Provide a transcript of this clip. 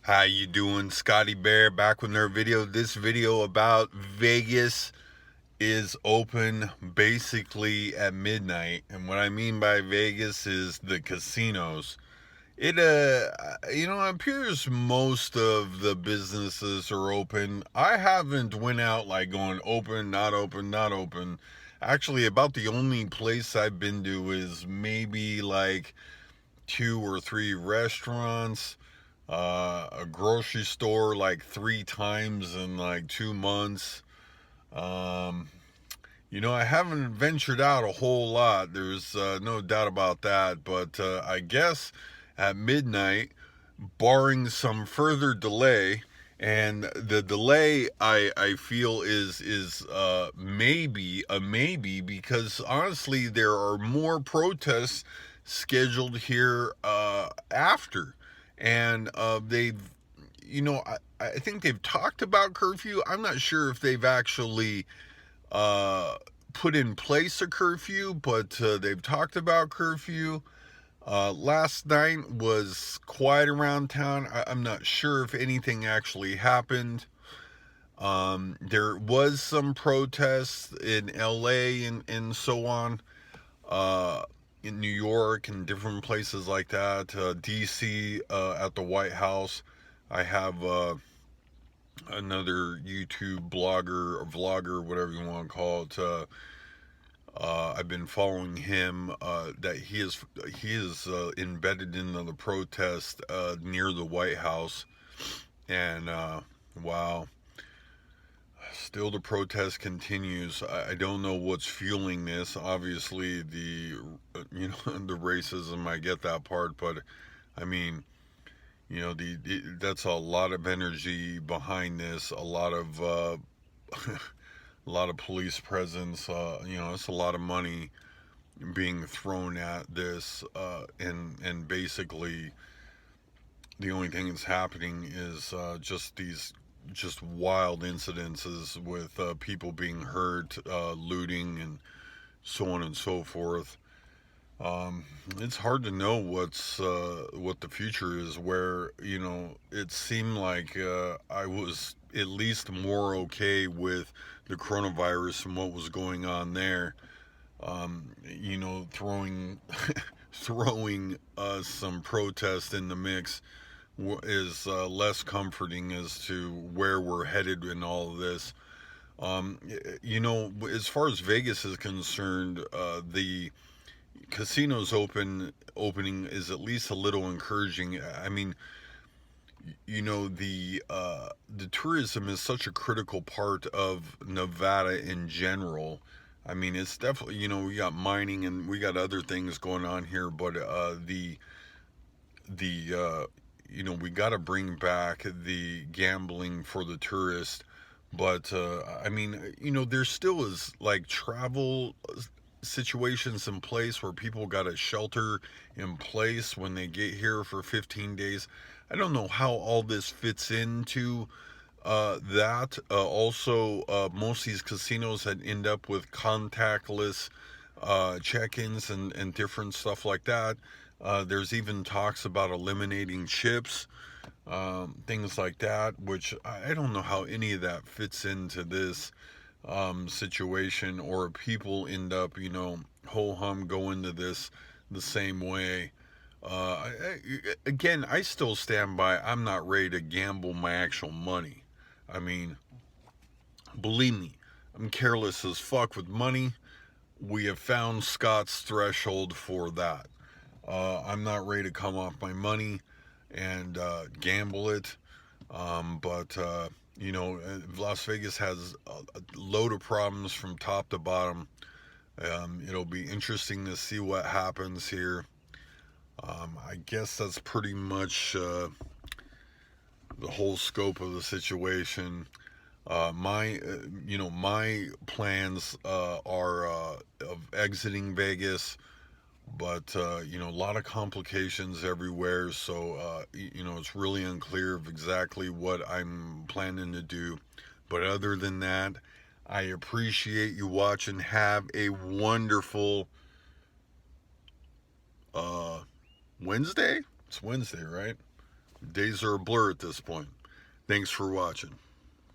How you doing? Scotty Bear back with another video. This video about Vegas is open basically at midnight. And what I mean by Vegas is the casinos. It appears most of the businesses are open. I haven't went out like going open, not open, not open. Actually, about the only place I've been to is maybe like two or three restaurants, a grocery store like three times in like 2 months. Um, I haven't ventured out a whole lot. There's no doubt about that. But I guess at midnight, barring some further delay, and the delay I feel is maybe a maybe because honestly there are more protests scheduled here after, and they've I think they've talked about curfew. I'm not sure if they've actually uh, put in place a curfew, but they've talked about curfew. Last night was quiet around town. I'm not sure if anything actually happened. There was some protests in LA and so on, uh, in New York and different places like that. DC, at the White House. I have another YouTube blogger or vlogger, whatever you want to call it. I've been following him. That he is embedded in the protest near the White House, and wow, still the protest continues. I don't know what's fueling this. Obviously, the the racism. I get that part, but I mean, the that's a lot of energy behind this. A lot of a lot of police presence. It's a lot of money being thrown at this, and basically the only thing that's happening is just these just wild incidences with people being hurt, looting, and so on and so forth. It's hard to know what the future is. Where it seemed like I was at least more okay with the coronavirus and what was going on there. Throwing throwing some protest in the mix is less comforting as to where we're headed in all of this. As far as Vegas is concerned, the casinos opening is at least a little encouraging. I mean, the tourism is such a critical part of Nevada in general. I mean, it's definitely, we got mining and we got other things going on here, but the we got to bring back the gambling for the tourist. But I mean, there still is like travel situations in place where people got a shelter in place when they get here for 15 days. I don't know how all this fits into that. Also, most of these casinos had end up with contactless check-ins and different stuff like that. There's even talks about eliminating chips, things like that, which I don't know how any of that fits into this situation, or people end up, ho hum go into this the same way. Again, I still stand by. I'm not ready to gamble my actual money. I mean, believe me, I'm careless as fuck with money. We have found Scott's threshold for that. I'm not ready to come off my money and gamble it. But Las Vegas has a load of problems from top to bottom. It'll be interesting to see what happens here. I guess that's pretty much the whole scope of the situation. My plans are of exiting Vegas, but a lot of complications everywhere. So it's really unclear of exactly what I'm planning to do. But other than that, I appreciate you watching. Have a wonderful uh, Wednesday. It's Wednesday, right? Days are a blur at this point. Thanks for watching.